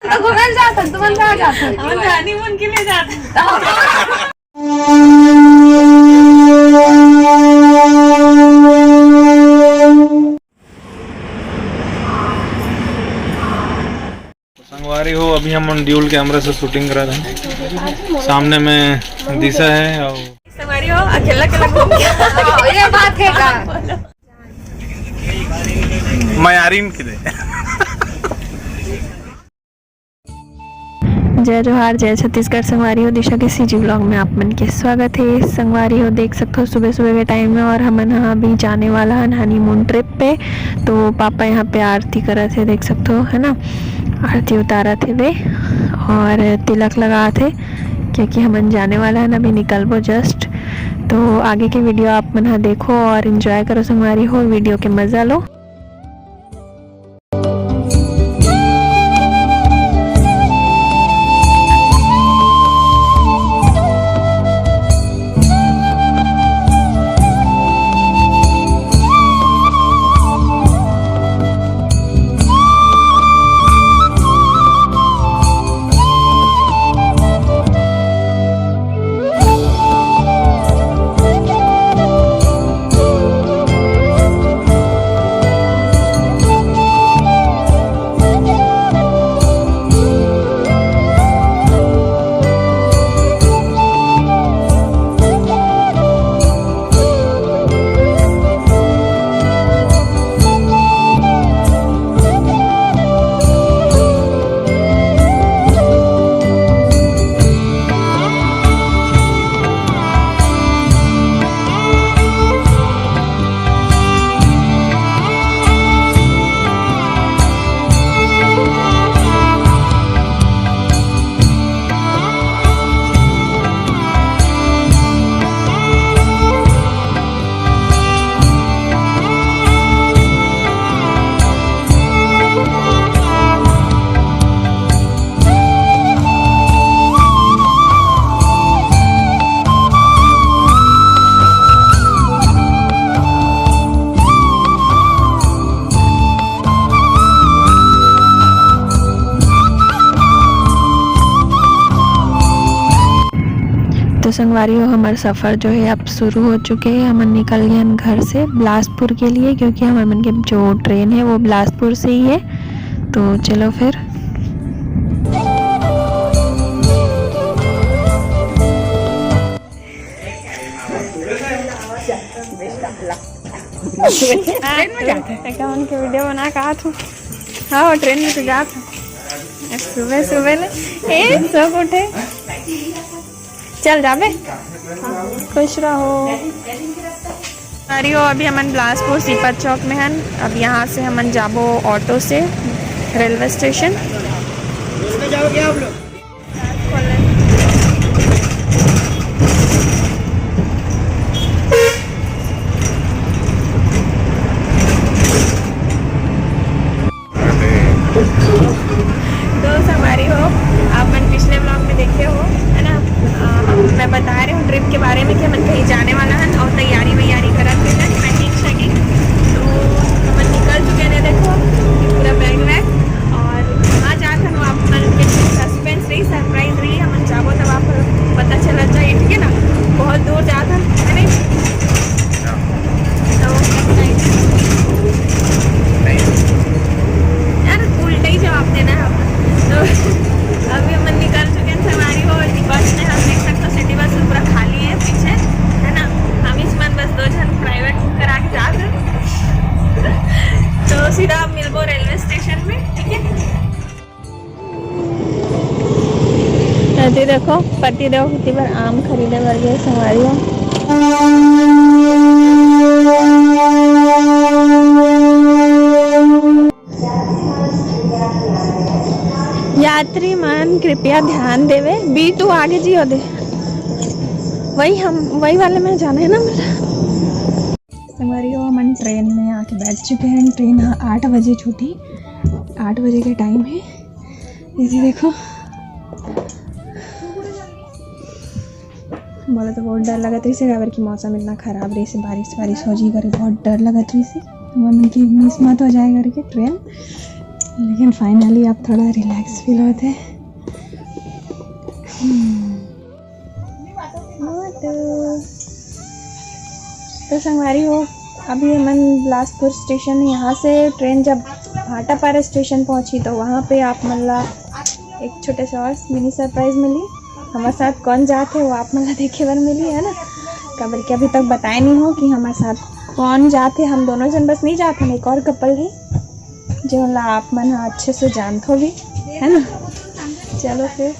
तो घूमने जाता तो मन कहाँ जाता हम हनीमून के लिए जाते। संगवारी हो, अभी हम ड्यूल कैमरा से शूटिंग करा रहे हैं। सामने में दिशा है और संगवारी हो अकेला अकेला घूम के ये बात है का मयारीन किधे। जय जोहार, जय छत्तीसगढ़। संगवारी हो दिशा के सीजी ब्लॉग में आप मन के स्वागत है। संगवारी हो देख सकते हो सुबह सुबह के टाइम में और हमन यहाँ अभी जाने वाला है हनीमून ट्रिप पे। तो पापा यहाँ पे आरती करा थे, देख सकते हो है ना, आरती उतारा थे वे और तिलक लगा थे क्योंकि हमन जाने वाला है ना, अभी निकलबो जस्ट। तो आगे के वीडियो आप मन यहाँ देखो और इन्जॉय करो। संगवारी हो वीडियो के मज़ा लो। तो संगवारी हो हमारा सफ़र जो है अब शुरू हो चुके हैं। हम निकल गए हैं घर से बिलासपुर के लिए क्योंकि हमारे मन के जो ट्रेन है वो बिलासपुर से ही है। तो चलो फिर। उनके वीडियो बना कहा था। हाँ ट्रेन में तो जा था सुबह सुबह सब उठे। चल जाबे, खुश रहो। अरे हो अभी हमन बिलासपुर सीपत चौक में हन। अब यहाँ से हमन जाबो ऑटो से रेलवे स्टेशन। जाओगे आप लोग? दोस्त हमारी हो, आप मन पिछले ब्लॉग में देखे हो है ना, मैं बता रही हूँ ट्रिप के बारे में कि हम कहीं जाने वाला है और तैयारी करा थे पैकिंग शैकिंग। तो हम निकल चुके हैं, देखो पूरा बैग वैग और वहाँ जाकर आप मन के सस्पेंस रही, सरप्राइज रही। हम जाबो तब आप पता चला जाए, ठीक है ना। बहुत दूर जाकर है नहीं तो यार उल्टा ही जवाब देना है। तो अभी हम निकल चुके हैं सवारी हो। बस में हम देख सकते हो सिटी बस पूरा खाली है पीछे है ना। हम इस मन बस 2 जन प्राइवेट बुक करा के जा रहे तो सीधा मिलबो रेलवे स्टेशन में, ठीक है। नदी देखो पट्टी देखो कितनी बार आम खरीदे बढ़ गए सवारी हो। यात्री मान कृपया ध्यान देवे। बी टू आगे जी हो दे, वही वाले में जाना है ना मेरा। हमारी हो हम ट्रेन में आके बैठ चुके हैं। ट्रेन 8 बजे छूटी, 8 बजे के टाइम है। इसी देखो बोला तो बहुत डर लगा रही से, अगर की मौसम इतना ख़राब रही से, बारिश हो जी करे बहुत डर लगा रही से। मन की मिस मत हो जाए करके ट्रेन लेकिन फाइनली अब थोड़ा रिलैक्स फील होते। तो संगवारी हो, अभी मन बिलासपुर स्टेशन, यहाँ से ट्रेन जब भाटापारा स्टेशन पहुँची तो वहाँ पे आप मला एक छोटे से और मिनी सरप्राइज मिली। हमारे साथ कौन जाते वो आप मला देखे बर मिली है ना, कबर के अभी तक बताए नहीं हो कि हमारे साथ कौन जाते। हम दोनों जन बस नहीं जाते, हम एक और कपल है जो ला आप मन अच्छे से जानते हो भी है ना। चलो फिर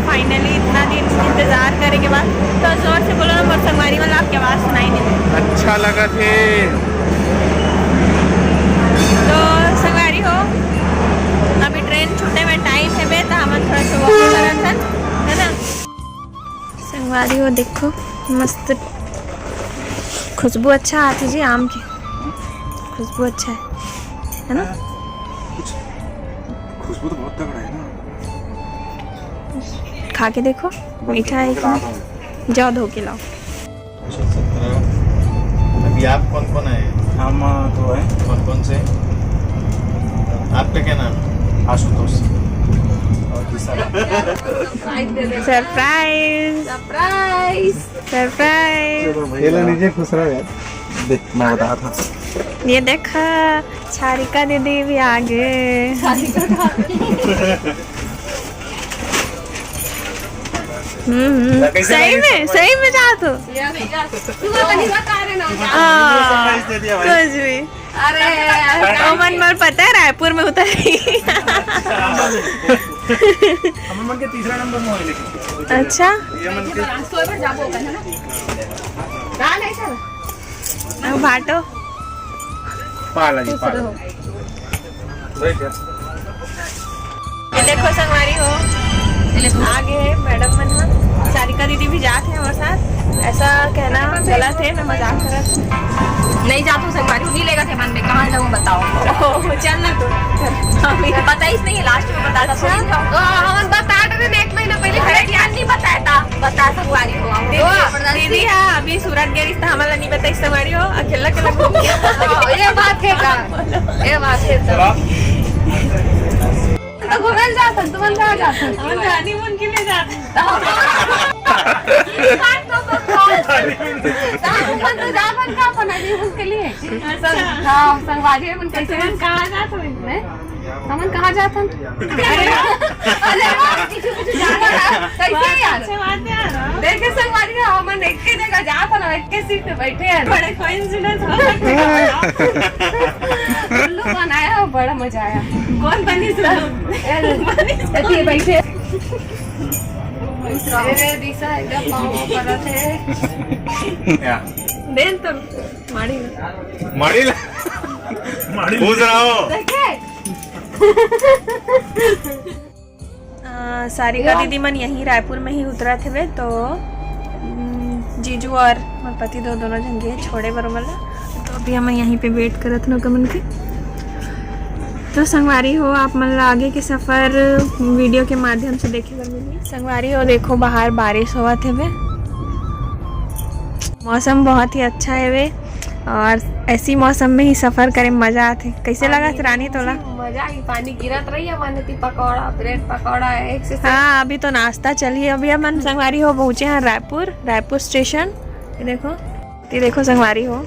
फाइनली इतना दिन इंतजार करे के बाद तो जोर से बोलो ना मोर संगवारी वाला, आपकी आवाज़ सुनाई नहीं दे। अच्छा लगा थे। तो संगवारी हो, अभी ट्रेन छूटे में टाइम है बे, तो हम थोड़ा सा वॉक करन है ना। संगवारी हो देखो, मस्त खुशबू अच्छा आती जी, आम की खुशबू अच्छा है ना। खुशबू तो बहुत तगड़ा है ना। खा के देखो, मीठा है कि नहीं? जाओ धो के लाओ। अभी आप कौन कौन है? हम तो है। कौन कौन से? आपका क्या नाम है? आशुतोष। Surprise surprise surprise. ये लो लीजिए, खुश रहो यार। देख मैं बता था, ये देखा छारिका दीदी भी आ गए। सही में जा तो कुछ भी। अरे मन मर पता है रायपुर में उतरी। मन के तीसरा नंबर में है लेकिन। अच्छा भाटो पाला जी पाला। ये देखो संगवारी हो, आगे है मैडम मनवा, सारिका दीदी भी जाते हैं हमारे साथ। ऐसा कहना गलत है, मैं मजाक कर रहा था। नहीं जातू संगवारी नहीं लेगा थे मन में, कहाँ जाऊँ बताओ। चल ना तू, पता ही नहीं, लास्ट में बता था। हम बता रहे एक महीना पहले, याद नहीं बताया था। बता संगवारी हो दीदी। हाँ अभी सूरत गई था, हमारा नहीं बताई संगवारी हो, अकेला अकेला घूम गया। ये बात है, ये बात है। तो घूमने जाता तुम कहाँ जाता? हम हनीमून के लिए जाते हैं। के लिए हाँ संगवारी में कैसे कहाँ जाते हैं? हमन कहाँ जाता? कैसे यार देखे संगवारी हमन एक ही जगह जाता ना, एक के सीट पे बैठे हैं। बड़े कोइंसिडेंस हो उल्लू बनाया, बड़ा मजा आया। कौन बनी ऐसे बैठे दिशा एकदम पाँव पर थे। देन तो माड़ी खुश रहो। सारिका दीदी मन यहीं रायपुर में ही उतरा थे वे, तो जीजू और मेरे पति दोनों जन गए छोड़े बर मला। तो अभी हम यहीं पे वेट करत नो कमन के। तो संगवारी हो, आप मन आगे के सफ़र वीडियो के माध्यम से देखे बर मिली। संगवारी हो देखो, बाहर बारिश हुआ थे वे, मौसम बहुत ही अच्छा है वे, और ऐसी मौसम में ही सफ़र करे मज़ा आते। कैसे लगा रानी तोला? मजा आई, पानी गिरत रही है, मन पकौड़ा ब्रेड पकौड़ा एक से। हाँ अभी तो नाश्ता चलिए। अभी हम संगवारी हो पहुँचे हैं रायपुर स्टेशन। ये देखो संगवारी हो,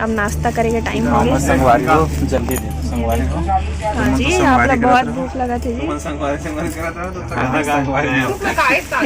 अब नाश्ता करेंगे, टाइम हो गया। संगवारी हो जल्दी दे, संगवारी हो। हाँ जी, आप लोग बहुत भूख लगा थे जी।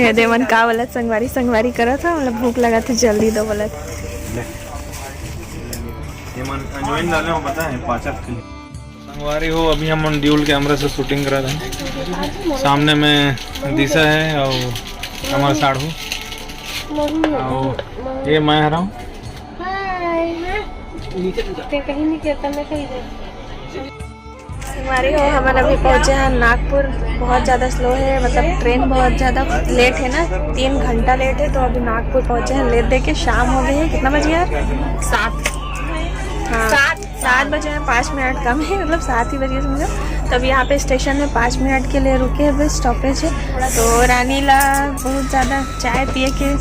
ये देवन का बोला संगवारी करा था, मतलब भूख लगा था, जल्दी दो बोला। ये अजवाइन डाले हो पता है पाचक के लिए। संगवारी हो अभी हम ड्यूल कैमरा से शूटिंग करा रहे हैं। सामने में दिशा है और हमारा साढ़ू और ये मैं हरा हूँ। हमारी हो हम अभी पहुँचे हैं नागपुर। बहुत ज़्यादा स्लो है, मतलब ट्रेन बहुत ज़्यादा लेट है ना, 3 घंटा लेट है। तो अभी नागपुर पहुँचे हैं लेट दे के। शाम हो गई है, कितना बज गया? 7 हाँ 7 बजे हैं, 5 मिनट कम है, मतलब 7 ही बजे समझो। तब यहाँ पे स्टेशन में 5 मिनट के लिए रुके हैं, स्टॉपेज है। तो रानीला बहुत ज़्यादा चाय पिए के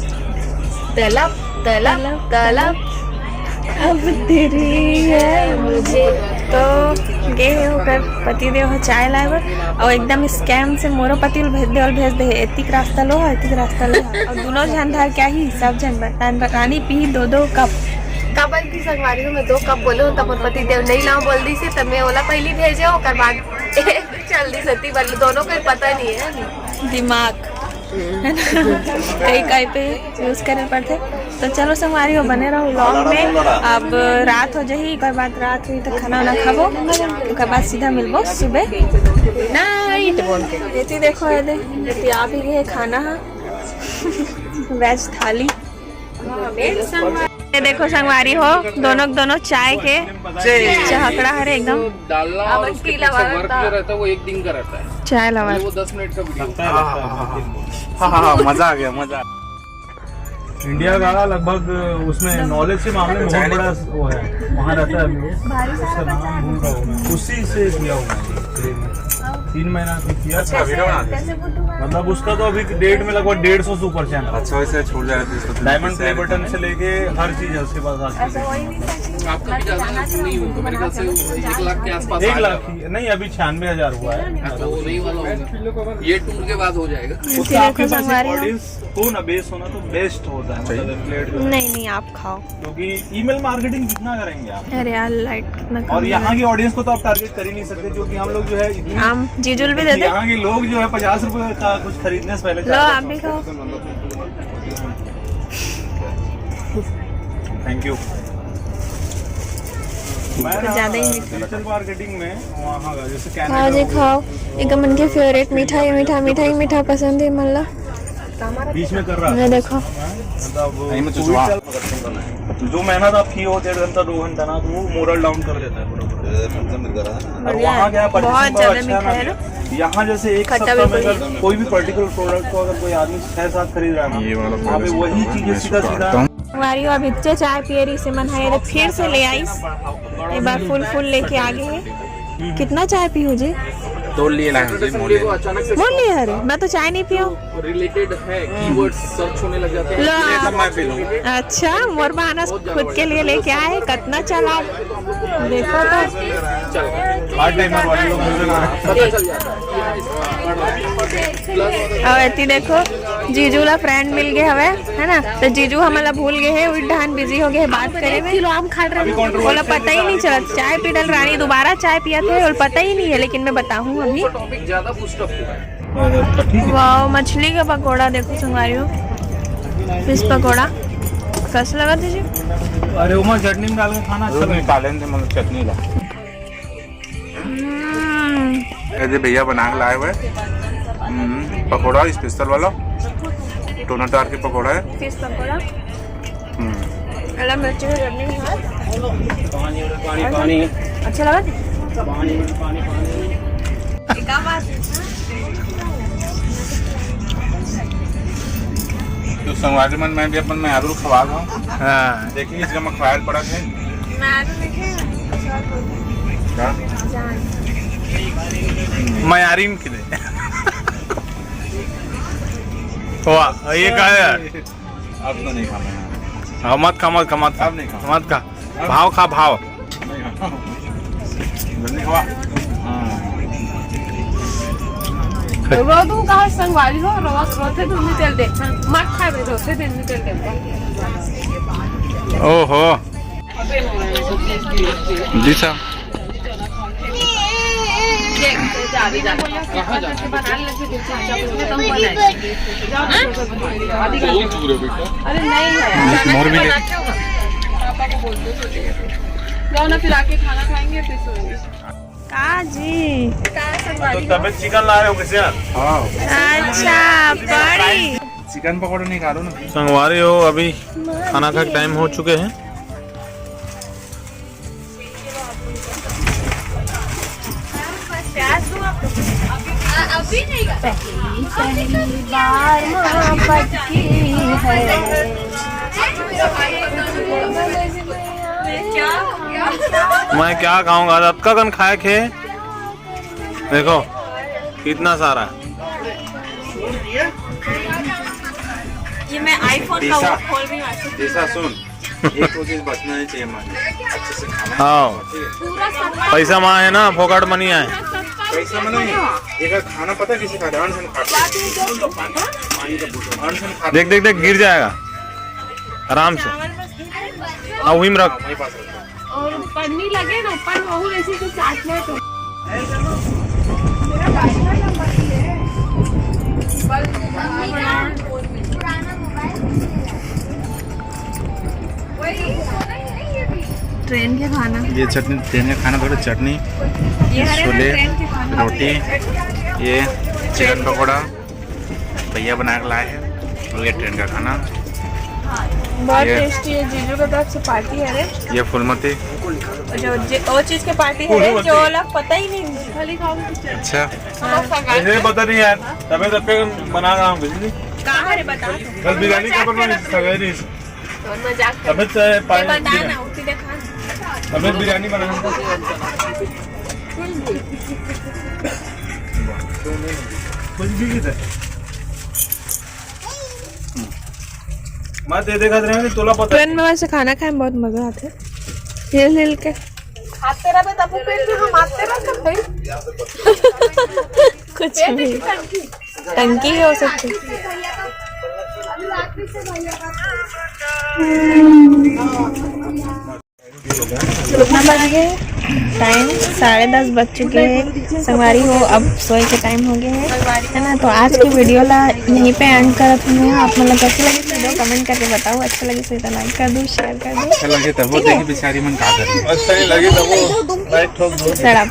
तलब तलब तलब अब तेरी है मुझे। तो गए होकर पतिदेव चाय लाए और एकदम स्कैम से मोरो पति भेज दे एतिक रास्ता लो और दोनों जन था क्या ही सब जन बर्तन रानी पी 2 कप कबल की संगवारी में 2 कप बोले हो तब पति देव नहीं लाओ बोल दी से तब मैं ओला पहली भेजे होकर बाद चल दी सती बोले दोनों को पता नहीं है दिमाग कई पे यूज करने पड़ते। तो चलो संगवारी हो बने रहो व्लॉग में। अब रात हो जाही, कोई बात रात हुई तो खाना वाना खाबो, उसके बाद सीधा मिलबो सुबह नाइट बोल के। ये देखो ये आप ही गए खाना वेज थाली। ये देखो संगवारी हो दोनों चाय के चहकड़ा हरे एकदम रहता है वो 1 दिन का रहता है, चाय लगा वो 10 मिनट का वीडियो। हाँ मजा आ गया मजा। इंडिया का लगभग उसमें नॉलेज के मामले में बहुत बड़ा वो है, वहाँ रहता है अभी वो, उसका नाम भूल रहा हूँ मैं। उसी से किया हुआ 3 महीना किया था। मतलब उसका तो अभी डेट में लगभग 150 सुपर चैनल। अच्छा वैसे छूट जाएगा डायमंड प्ले बटन से लेके हर चीज है उसके पास आज के। आपका भी ज्यादा नहीं होगा मेरे ख्याल से 1 लाख के आसपास। 1 लाख नहीं, अभी 96,000 हुआ है। तो वो नहीं वाला होगा, ये टूर के बाद हो जाएगा। उसका आपके पास ऑडियंस हो ना, बेस होना तो बेस्ट होता है। मतलब नहीं आप खाओ, क्योंकि ईमेल मार्केटिंग कितना करेंगे आप। अरे यार लाइट कितना और यहाँ की ऑडियंस को तो आप टारगेट कर ही नहीं सकते, क्योंकि हम लोग जो है इतनी हम जीजुल भी दे दे। यहाँ के लोग जो है 50 रुपए का कुछ खरीदने से पहले लो आप भी खाओ। Thank you. ज्यादा ही डिजिटल मार्केटिंग में वहाँ का जैसे हाँ जी खाओ। एक मन के फेवरेट मीठा पसंद है मल्ला बीच में कर रहा है। देखो मतलब जो मेहनत आप की हो 1.5 घंटा 2 घंटा ना, तो वो मोरल डाउन कर देता है पूरा। और वहाँ क्या बहुत ज्यादा मीठा है ना। यहाँ जैसे एक सप्ताह में अगर कोई भी पर्टिकुलर प्रोडक्ट को अगर कोई आदमी 6-7 खरीद रहा है ना, वहाँ पे वही चीजें सीधा वारियो अब इतने चाय पिए रही से मन है फिर से ले आई एक बार फुल लेके आ गए हैं। कितना चाय पी हो जी? 2 लिए मोल लिए अरे मैं तो चाय नहीं पियो। रिलेटेड है कीवर्ड्स सर्च होने लग जाते हैं। अच्छा मोर बहाना खुद के लिए लेके आए, कितना चला देखो तो हार्ड टाइमर वाले लोग पता चल जाता अब ऐसी देखो जीजू ला फ्रेंड मिल गए हवे है ना, तो जीजू हमारा भूल गए है, उठान बिजी हो गए बात करे में। किलो आम खा रहे हैं, बोला पता ही नहीं चला चाय पी डल रानी दोबारा चाय पिया थे और पता ही नहीं है, लेकिन मैं बताऊँ अभी। टॉपिक ज्यादा बूस्ट अप हुआ है। वाह मछली का पकोड़ा देखो संगवारियों, फिश पकोड़ा कैसा लगा तुझे? अरे उमा चटनी में डाल के खाना अच्छा लगता है। मतलब चटनी ला ऐसे भैया बना के लाए हुए पकोड़ा स्पेशल वाला टोनाटार के पकोड़ा है, फिश पकोड़ा अलग मिर्ची की चटनी के साथ पानी अच्छा लगा। तो संगवारी मन में भी अपन में आलू खवा दूँ। हाँ देखिए इसका मैं ख्याल पड़ा थे मैं यारीन किधे वाह ये क्या है यार? अब तो नहीं खाना। हाँ मत खा अब नहीं खा। मत खा, भाव खा भाव। जल्दी खवा। रो तू कहाँ संगवारी हो रोते तुम नहीं चलते मत खा रोते दिन नहीं चलते। ओहो जी साहब अरे नहीं है मोर भी ले जाओ ना, फिर आके खाना खाएंगे फिर सोएंगे। काजी तो तबीयत चिकन ला रहे हो कैसे यार? हाँ अच्छा बड़ी चिकन पकौड़ा नहीं खा लो ना। संगवारी हो, अभी खाना का टाइम हो चुके हैं। अभी नहीं पहली बार मोहब्बत की है। मैं क्या खाऊंगा? रात का कन खाए खे, देखो कितना सारा। ये मैं आईफोन का वो खोल रही हूँ। ऐसा सुन, एक चीज बचना नहीं चाहिए हमारे, अच्छे से खाना। हाँ पैसा वहाँ है ना, फोकट मनी है। पैसा में नहीं, एक खाना पता है किसी का ध्यान से खा। देख देख देख गिर जाएगा आराम से। हाँ वही में रख। और पन्नी लगे ना ऊपर, वही ऐसी तो चाटना तो। ट्रेन के खाना, ये चटनी, ट्रेन का खाना, थोड़ा चटनी, छोले, रोटी, ये चिकन पकौड़ा भैया बना के लाए हैं, और ये ट्रेन का खाना बहुत टेस्टी है। जीजू के तरफ से पार्टी है रे। ये फुलमती। जो वो चीज की पार्टी है रे, जो लोग पता ही नहीं, खाली खाऊंगी। अच्छा मुझे पता नहीं यार, तबे तब पे बना रहा हूँ। कहाँ रे बता। कल बिरयानी का बनवाई सवेरे, मजाक तबीयत बता ना, उसी देखा तबीयत बिरयानी बना। कुछ भी किधर मैं दे देखा रहे तोला पता। ट्रेन में वैसे खाना खाए में बहुत मजा आता है, हिल हिल के। खाते रहे तब पेट में हम आते रहे भाई। कुछ भी टंकी हो सकती। कितना बज गए? टाइम 10:30 बज चुके हैं। संगवारी हो, अब सोए के टाइम हो गए है ना। तो आज की वीडियो ला यहीं पे एंड करत हूँ। आप मतलब कैसे लगी वीडियो कमेंट करके बताओ। अच्छा लगे तो लाइक कर दो, शेयर कर दो। अच्छा लगे तब वो देखी बेचारी मन का कर। अच्छा नहीं लगे तब वो लाइक ठोक दो। सड़क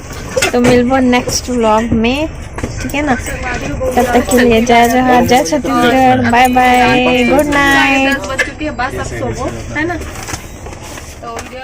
तो मिलबो नेक्स्ट व्लॉग में, ठीक है ना। तब तक के लिए जय जोहार, जय Chhattisgarh, bye bye, good night. बस चुकी है, बस अब सोवो है ना। तो वीडियो